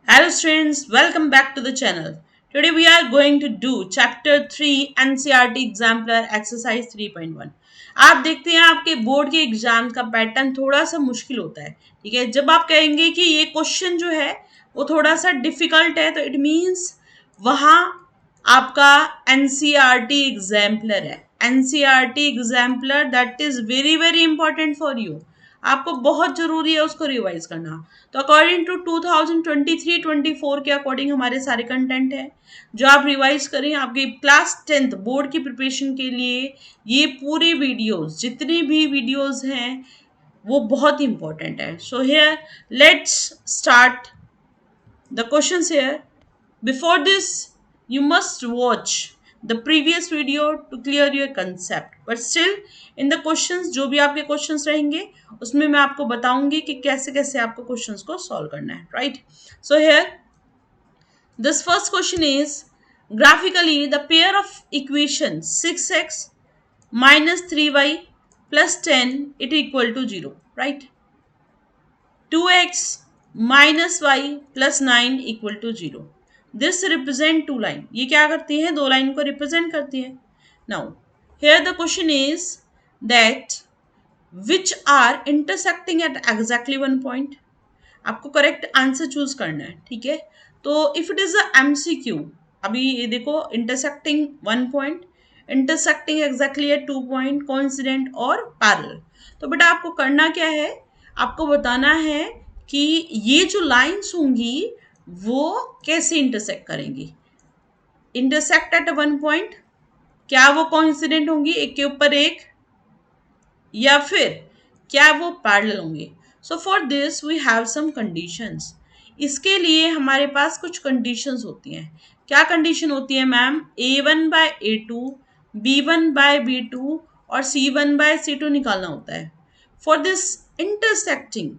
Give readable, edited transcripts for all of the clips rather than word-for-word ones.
Hello students, welcome back to the channel. Today we are going to do chapter 3 NCERT Exemplar exercise 3.1. आप देखते हैं आपके board के exam का pattern थोड़ा सा मुश्किल होता है, ठीक है। जब आप कहेंगे कि ये क्वेश्चन जो है वो थोड़ा सा डिफिकल्ट है तो इट मीन्स वहाँ आपका एनसीईआरटी एग्जाम्पलर है। NCERT exemplar that is very very important for you. आपको बहुत जरूरी है उसको रिवाइज करना। तो अकॉर्डिंग टू 2023-24 के अकॉर्डिंग हमारे सारे कंटेंट है जो आप रिवाइज करें आपके क्लास 10th बोर्ड की प्रिपरेशन के लिए। ये पूरी वीडियोस जितनी भी वीडियोस हैं वो बहुत इंपॉर्टेंट है। सो here let's start the questions here. Before this, you must watch the previous video to clear your concept. But still, in the questions जो भी आपके questions रहेंगे उसमें मैं आपको बताऊंगी कि कैसे कैसे आपको questions को solve करना है, right? So here, this first question is graphically the pair of equations 6x minus 3y plus 10 it equal to 0, right? 2x minus y plus 9 equal to 0. This represent two line. ये क्या करती है? दो line को represent करती है. Now, here the question is that which are intersecting at exactly one point. आपको correct answer choose करना है, ठीक है। तो if it is a MCQ, अभी ये देखो intersecting one point, intersecting exactly at two point, coincident और पैरेलल। तो बेटा आपको करना क्या है, आपको बताना है कि ये जो लाइंस होंगी वो कैसे इंटरसेक्ट करेंगी। इंटरसेक्ट एट वन पॉइंट, क्या वो कोइंसिडेंट होंगी एक के ऊपर एक, या फिर क्या वो पैरेलल होंगे। So for this we have some conditions. इसके लिए हमारे पास कुछ कंडीशंस होती हैं। क्या कंडीशन होती है मैम? a1/a2, b1/b2 और c1/c2 निकालना होता है। फॉर दिस इंटरसेक्टिंग,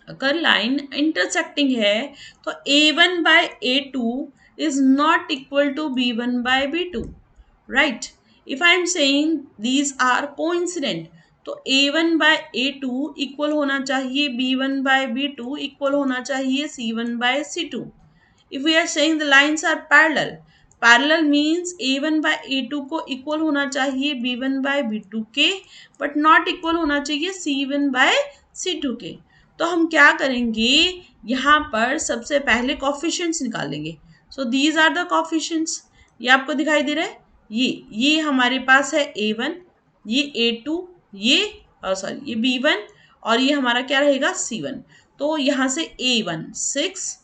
अगर लाइन इंटरसेक्टिंग है तो a1/a2 is not equal to b1/b2, right? If I am saying these are coincident, तो a1/a2 इक्वल होना चाहिए b1/b2 इक्वल होना चाहिए c1/c2. If we are saying the lines are parallel, parallel means a1/a2 को equal होना चाहिए b1/b2 के, but not equal होना चाहिए c1/c2 के। तो हम क्या करेंगे, यहाँ पर सबसे पहले कॉफिशिएंट्स निकालेंगे। So these are the coefficients, ये आपको दिखाई दे रहा है। ये हमारे पास है a1, ये a2, ये सॉरी ये b1 और ये हमारा क्या रहेगा c1। तो यहाँ से a1 6।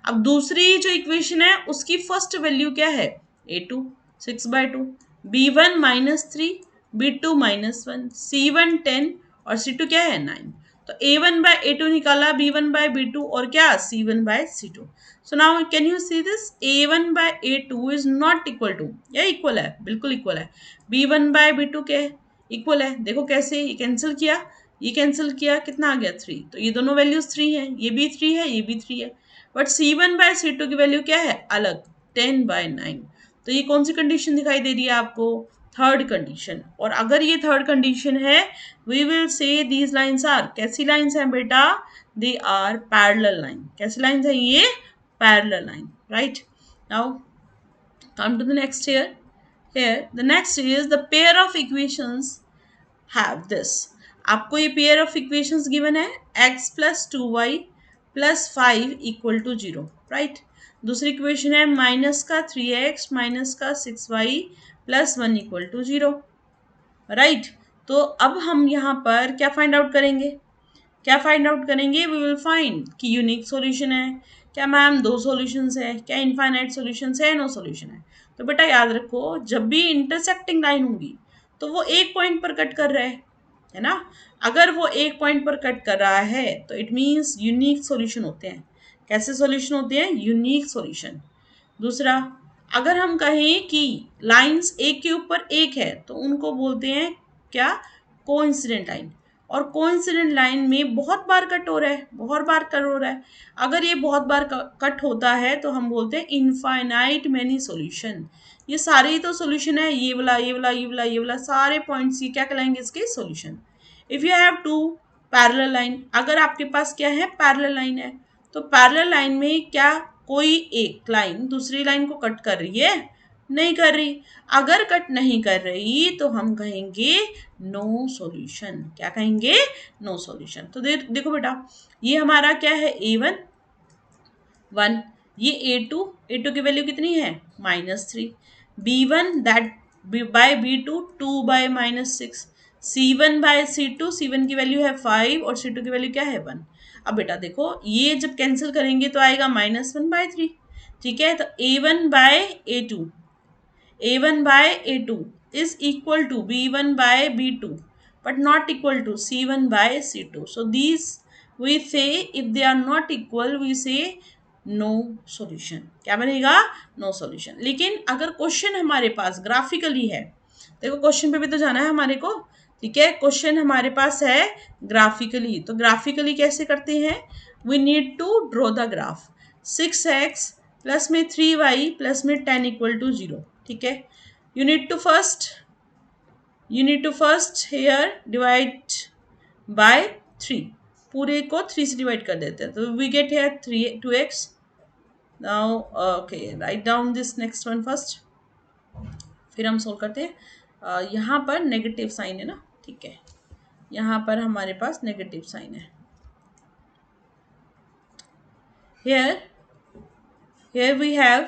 अब दूसरी जो इक्वेशन है उसकी फर्स्ट वैल्यू क्या है? a2 6/2, b1 -3, b2 -1, c1 10 और c2 क्या है 9। तो a1/a2 निकाला, b1/b2 और क्या c1/c2। So now can you see this, a1/a2 is not equal to, या इक्वल है, बिल्कुल इक्वल है b1/b2 के इक्वल है। देखो कैसे, ये कैंसिल किया, ये कैंसिल किया, कितना आ गया 3। तो ये दोनों वैल्यूज 3 है, ये भी 3 है, ये भी 3 है। बट c1/c2 की वैल्यू क्या है? अलग, 10/9। तो ये कौन सी कंडीशन दिखाई दे रही है आपको? Third condition. और अगर ये थर्ड कंडीशन है, we will say these lines are, कैसी लाइन्स हैं बेटा? They are parallel line. कैसी लाइन्स हैं ये? Parallel line, right. Now come to the next here. Here the next is the pair of equations have this. आपको ये pair of equations given है, x plus 2y plus 5 equal to 0, right? दूसरी equation है minus का 3x minus का 6y plus 1 equal to 0, right. तो अब हम यहाँ पर क्या फाइंड आउट करेंगे? क्या फाइंड आउट करेंगे? वी विल फाइंड कि यूनिक सॉल्यूशन है क्या मैम, दो सॉल्यूशंस है क्या, इनफाइनाइट सॉल्यूशंस है, नो सॉल्यूशन है। तो बेटा याद रखो, जब भी इंटरसेक्टिंग लाइन होगी तो वो एक पॉइंट पर कट कर रहा है ना। अगर वो एक पॉइंट पर कट कर रहा है तो इट मीन्स यूनिक सॉल्यूशन होते हैं। कैसे सॉल्यूशन होते हैं? Unique solution. दूसरा, अगर हम कहें कि लाइंस एक के ऊपर एक है तो उनको बोलते हैं क्या? Coincident line. और कोइंसिडेंट लाइन में बहुत बार कट हो रहा है, बहुत बार कट हो रहा है। अगर ये बहुत बार कट होता है तो हम बोलते हैं इनफाइनाइट मेनी सॉल्यूशन। ये सारे ही तो सॉल्यूशन है, ये वाला ये वाला ये वाला ये वाला सारे पॉइंट्स ये क्या कहलाएंगे? इसके solution. If you have two parallel line, अगर आपके पास क्या है? पैरेलल लाइन है, तो पैरेलल लाइन में क्या कोई एक लाइन दूसरी लाइन को कट कर रही है? नहीं कर रही। अगर कट नहीं कर रही तो हम कहेंगे नो सॉल्यूशन। क्या कहेंगे? No solution. तो देखो बेटा, ये हमारा क्या है? A1 1, ये A2 की वैल्यू कितनी है? -3। B1 that bye B2 2 bye -6। C1 bye C1 की वैल्यू है 5 और C2 की वैल्यू क्या है? 1। अब बेटा देखो, ये जब कैंसिल करेंगे तो आएगा -1/3। ठीक है, तो A1 by A2 is equal to B1 by B2 but not equal to C1 by C2. So these we say if they are not equal we say no solution. क्या बनेगा? No solution. लेकिन अगर question हमारे पास graphically है, देखो question पे भी तो जाना है हमारे को। ठीक है, क्वेश्चन हमारे पास है ग्राफिकली, तो ग्राफिकली कैसे करते हैं? We need to draw the graph. 6x plus में 3y प्लस में 10 इक्वल टू 0। ठीक है, you need to first here divide by 3। पूरे को 3 से डिवाइड कर देते हैं, तो we get here 2x। now okay, write down this next one first, फिर हम सोल्व करते हैं। यहाँ पर नेगेटिव साइन है ना, ठीक है, यहाँ पर हमारे पास नेगेटिव साइन है। here we have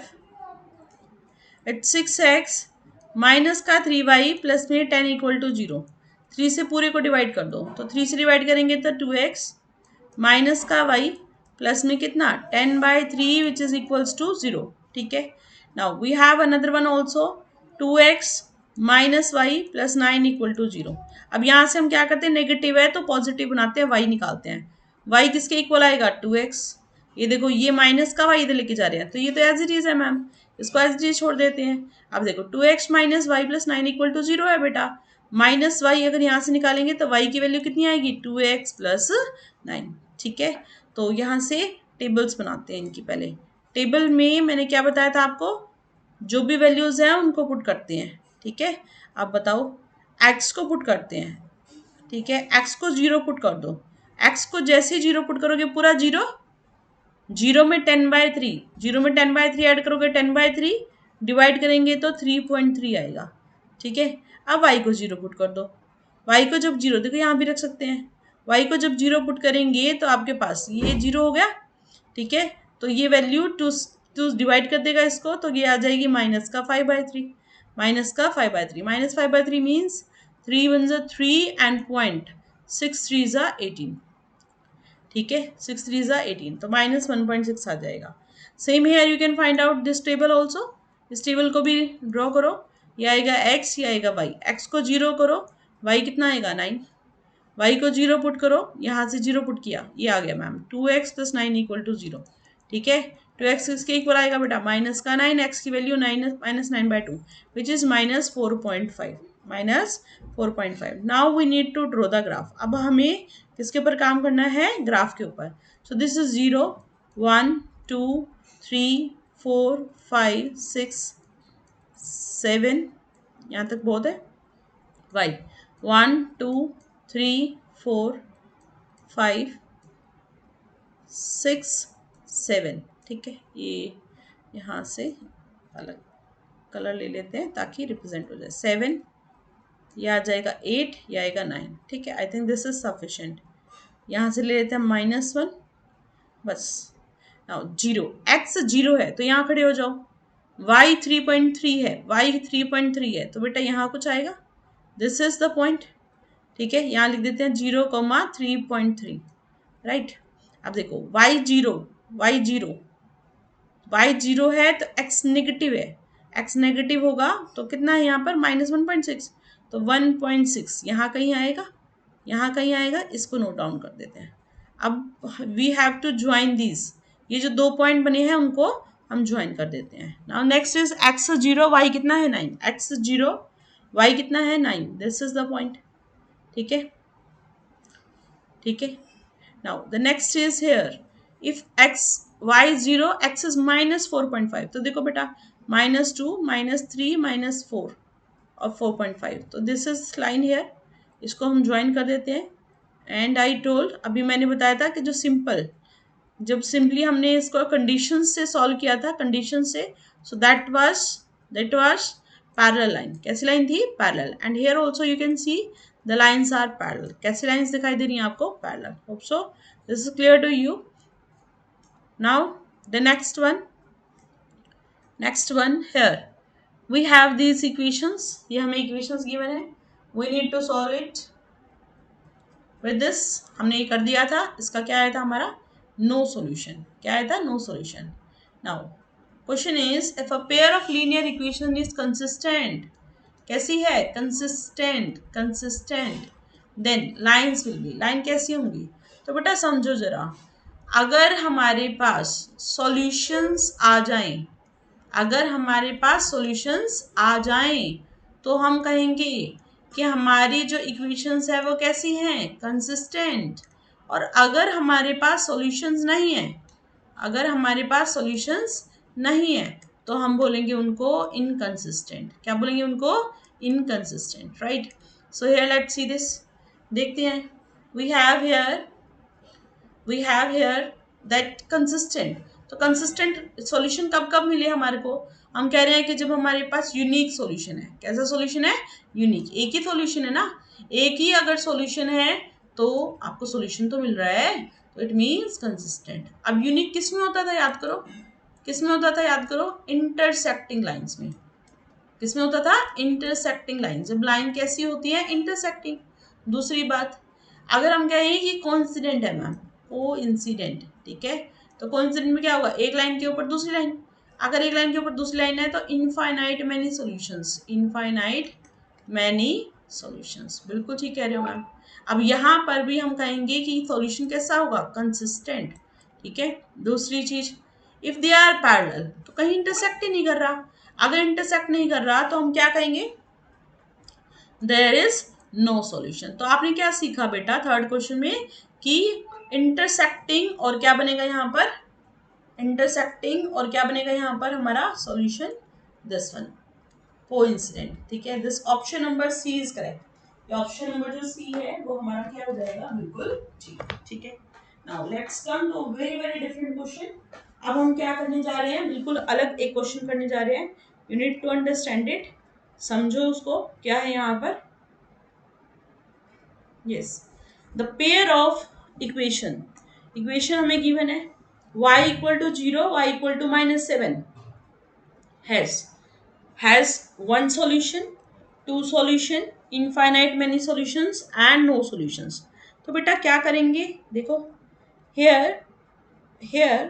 at 6x minus का 3y प्लस में 10 इक्वल टू 0। 3 से पूरे को डिवाइड कर दो, तो 3 से डिवाइड करेंगे तो 2x माइनस का y प्लस में कितना? 10/3 विच इज इक्वल्स टू 0। ठीक है, now we have another one also 2x minus Y plus 9 equal to 0। अब यहाँ से हम क्या करते हैं? नेगेटिव है तो पॉजिटिव बनाते हैं, y निकालते हैं। y किसके इक्वल आएगा? 2x। ये देखो, ये माइनस का y इधर लेके जा रहे हैं, तो ये तो एज इट इज है मैम, इसको एज इट इज छोड़ देते हैं। अब देखो 2x minus Y plus 9 equal to 0 है बेटा। माइनस वाई अगर यहाँ से निकालेंगे तो y की वैल्यू कितनी आएगी? 2x plus 9। ठीक है, तो यहाँ से टेबल्स बनाते हैं इनकी। पहले टेबल में मैंने क्या बताया था आपको? जो भी वैल्यूज हैं उनको पुट करते हैं। ठीक है, अब बताओ, x को पुट करते हैं। ठीक है, x को 0 पुट कर दो। x को जैसे 0 पुट करोगे पूरा 0, 0 में 10/3, 0 में 10/3 ऐड करोगे, 10/3 डिवाइड करेंगे तो 3.3 आएगा। ठीक है, अब y को 0 पुट कर दो। y को जब 0, देखो यहाँ भी रख सकते हैं, y को जब 0 पुट करेंगे तो आपके पास ये 0 हो गया। ठीक है, तो ये वैल्यू टू डिवाइड कर देगा इसको, तो ये आ जाएगी माइनस का 5/3। माइनस का 5/3, माइनस 5/3 मीन्स 3 1 3 एंड पॉइंट 6 3 18। ठीक है, 6 3 18, तो -1.6 आ जाएगा। Same here you can find out this table also. इस टेबल को भी ड्रॉ करो। ये आएगा x, ये आएगा y। x को 0 करो, y कितना आएगा? 9। y को 0 पुट करो, यहाँ से 0 पुट किया, ये आ गया ma'am 2x plus 9 equal to 0। ठीक है, 2x किसके इक्वल आएगा बेटा? माइनस का 9, x की value -9/2 which is -4.5। -4.5। Now we need to draw the graph. अब हमें किसके ऊपर काम करना है? ग्राफ के ऊपर। सो दिस इज 0 1 2 3 4 5 6 7, यहाँ तक बहुत है। y 1 2 3 4 5 6 7। ठीक है, ये यहाँ से अलग कलर ले लेते हैं ताकि रिप्रेजेंट हो जाए। 7, ये आ जाएगा 8, ये आएगा 9। ठीक है, I think this is sufficient. यहाँ से ले लेते हैं -1, बस। नाउ 0, x 0 है तो यहाँ खड़े हो जाओ। y 3.3 है, y 3.3 है, तो बेटा यहाँ कुछ आएगा। This is the point. ठीक है, यहाँ लिख देते हैं 0,3.3। राइट, अब देखो y0 है तो x नेगेटिव है, x नेगेटिव होगा तो कितना है यहाँ पर? -1.6, तो 1.6 यहाँ कहीं आएगा, यहाँ कहीं आएगा। इसको नोट डाउन कर देते हैं। अब we have to join this, ये जो 2 पॉइंट बने हैं उनको हम ज्वाइन कर देते हैं। Now next is x 0, y कितना है? 9। x 0, y कितना है? 9। This is the point. ठीक है, ठीक है। Now the next is here, if y 0, x is -4.5, तो देखो बेटा -2 -3 -4 और 4.5, तो दिस इज लाइन हेयर। इसको हम ज्वाइन कर देते हैं। एंड आई टोल्ड, अभी मैंने बताया था कि जो सिंपल जब सिंपली हमने इसको कंडीशन से सॉल्व किया था, कंडीशन से, so that was parallel line. कैसी लाइन थी? Parallel. And here also you can see the lines are parallel. कैसी लाइंस दिखाई दे रही हैं आपको? Parallel. Hope so this is clear to you. Now the next one here we have these equations। ये हमें equations given है, we need to solve it with this। हमने ये कर दिया था। इसका क्या आया था हमारा? No solution. क्या आया था? No solution. Now question is if a pair of linear equation is consistent, कैसी है? Consistent then lines will be, line कैसी होंगी? तो बेटा समझो जरा, अगर हमारे पास सॉल्यूशंस आ जाएं, अगर हमारे पास सॉल्यूशंस आ जाएं तो हम कहेंगे कि हमारी जो इक्वेशंस है वो कैसी हैं? कंसिस्टेंट। और अगर हमारे पास सॉल्यूशंस नहीं है, अगर हमारे पास सॉल्यूशंस नहीं है तो हम बोलेंगे उनको इनकंसिस्टेंट। क्या बोलेंगे उनको? Inconsistent, right. So here let's see this. देखते हैं। We have here that consistent. तो कंसिस्टेंट सॉल्यूशन कब कब मिले हमारे को? हम कह रहे हैं कि जब हमारे पास यूनिक सॉल्यूशन है। कैसा सॉल्यूशन है? यूनिक। एक ही सॉल्यूशन है ना, एक ही अगर सॉल्यूशन है तो आपको सॉल्यूशन तो मिल रहा है, तो इट मीन्स कंसिस्टेंट। अब यूनिक किस में होता था? याद करो, किस में होता था? याद करो, इंटरसेक्टिंग लाइंस में। किस में होता था? Intersecting line. जब लाइन कैसी होती है? इंटरसेक्टिंग। दूसरी बात, अगर हम कहें कि कोइंसिडेंट है मैम, को इंसिडेंट, ठीक है, तो कोइंसिडेंट में क्या होगा? एक लाइन के ऊपर दूसरी लाइन। अगर एक लाइन के ऊपर दूसरी लाइन है तो infinite many solutions, infinite many solutions. बिल्कुल ठीक कह रहे हो मैम। अब यहाँ पर भी हम कहेंगे कि सॉल्यूशन कैसा होगा? कंसिस्टेंट, ठीक है। दूसरी चीज, इफ दे आर पैरेलल, तो कहीं इंटरसेक्ट ही नहीं कर रहा। अगर इंटरसेक्ट नहीं कर रहा तो हम क्या कहेंगे? There is no solution. तो आपने क्या सीखा बेटा थर्ड क्वेश्चन में? कि इंटरसेक्टिंग और क्या बनेगा यहाँ पर? इंटरसेक्टिंग और क्या बनेगा यहाँ पर हमारा सॉल्यूशन? दिस वन, कोइंसिडेंट, ठीक है। This option number C is correct. ये ऑप्शन नंबर जो सी है वो हमारा क्या हो जाएगा? बिल्कुल ठीक, ठीक है। Now let's come to very very different question. अब हम क्या करने जा रहे हैं? बिल्कुल अलग एक क्वेश्चन करने जा रहे हैं। You need to understand it. समझो उसको। क्या है यहाँ पर? Yes, the pair of equation. Equation हमें गिवन है y equal to 0, y equal to -7 has one solution, two solution, infinite many solutions and no solutions। तो बेटा क्या करेंगे? देखो, here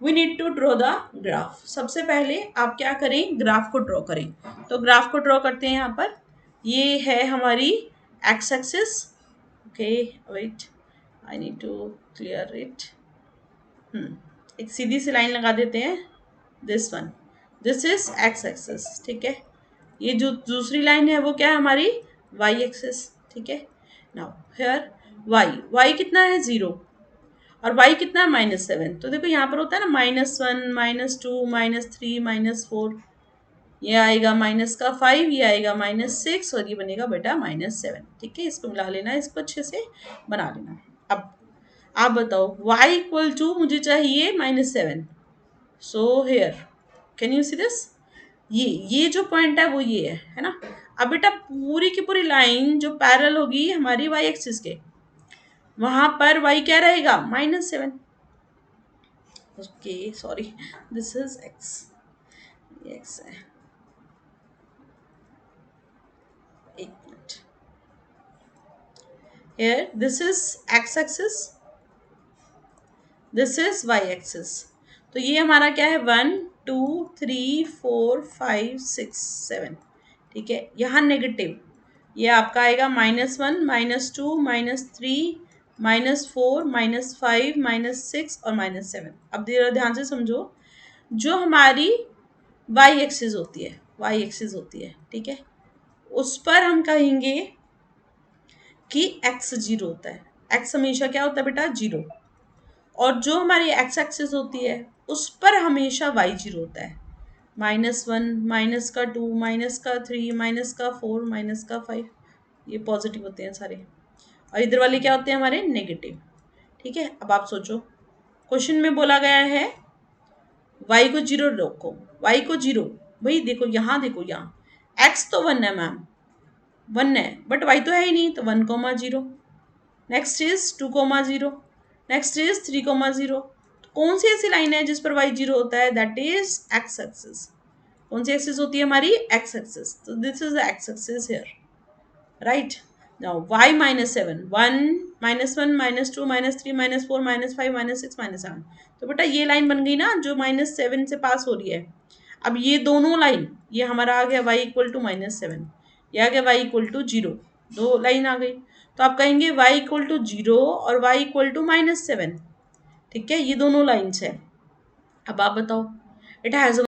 we need to draw the graph। सबसे पहले आप क्या करें? ग्राफ को ड्रॉ करें। तो ग्राफ को ड्रॉ करते हैं। यहाँ पर ये है हमारी x axis. Okay wait, I need to clear it. एक सीधी सी लाइन लगा देते हैं। This one, this is x axis, ठीक है। ये जो दूसरी लाइन है वो क्या है? हमारी वाई एक्सिस, ठीक है। नाउ हियर वाई कितना है? 0। और y कितना है? -7। तो देखो यहाँ पर होता है ना -1, -2, -3, -4, ये आएगा -5, ये आएगा -6 और ये बनेगा बेटा -7, ठीक है। इसको मिला लेना, इसको अच्छे से बना लेना। अब आप बताओ, y इक्वल टू मुझे चाहिए -7। So here can you see this? ये जो पॉइंट है वो ये है ना। अब बेटा पूरी की पूरी लाइन जो पैरेलल होगी हमारी y एक्सिस के, वहां पर y क्या रहेगा? -7। Okay sorry, this is x, ये x है। एक minute, here this is x axis, this is y axis। तो ये हमारा क्या है? 1 2 3 4 5 6 7, ठीक है। यहाँ नेगेटिव, ये आपका आएगा -1, -2, -3, -4, -5, -6 और -7। अब ध्यान से समझो, जो हमारी y एक्सिस होती है, y एक्सिस होती है, ठीक है, उस पर हम कहेंगे कि x 0 होता है। x हमेशा क्या होता है बेटा? 0। और जो हमारी x एक्सिस होती है उस पर हमेशा y 0 होता है। -1, -2, -3, -4, -5, ये पॉजिटिव होते हैं सारे। और इधर वाले क्या होते हैं? हमारे नेगेटिव, ठीक है। अब आप सोचो क्वेश्चन में बोला गया है y को 0 रखो, y को 0, भाई देखो यहाँ, देखो यहाँ x तो 1 है मैम, 1 है, बट y तो है ही नहीं, तो 1,0। Next is 2,0, next is 3,0। कौन सी ऐसी लाइन है जिस पर y 0 होता है? That is x axis. कौन सी एक्सिस होती है हमारी? x axis. तो this is the x axis here, right. Now y -7, 1 -1 -2 -3 -4 -5 -6 -7। तो बेटा ये लाइन बन गई ना जो -7 से पास हो रही है। अब ये दोनों लाइन, ये हमारा आ गया y इक्वल टू -7, ये आ गया y इक्वल टू 0, दो लाइन आ गई। तो आप कहेंगे y इक्वल टू 0 और y इक्वल टू -7, ठीक है, ये दोनों लाइन्स है। अब आप बताओ, इट हैज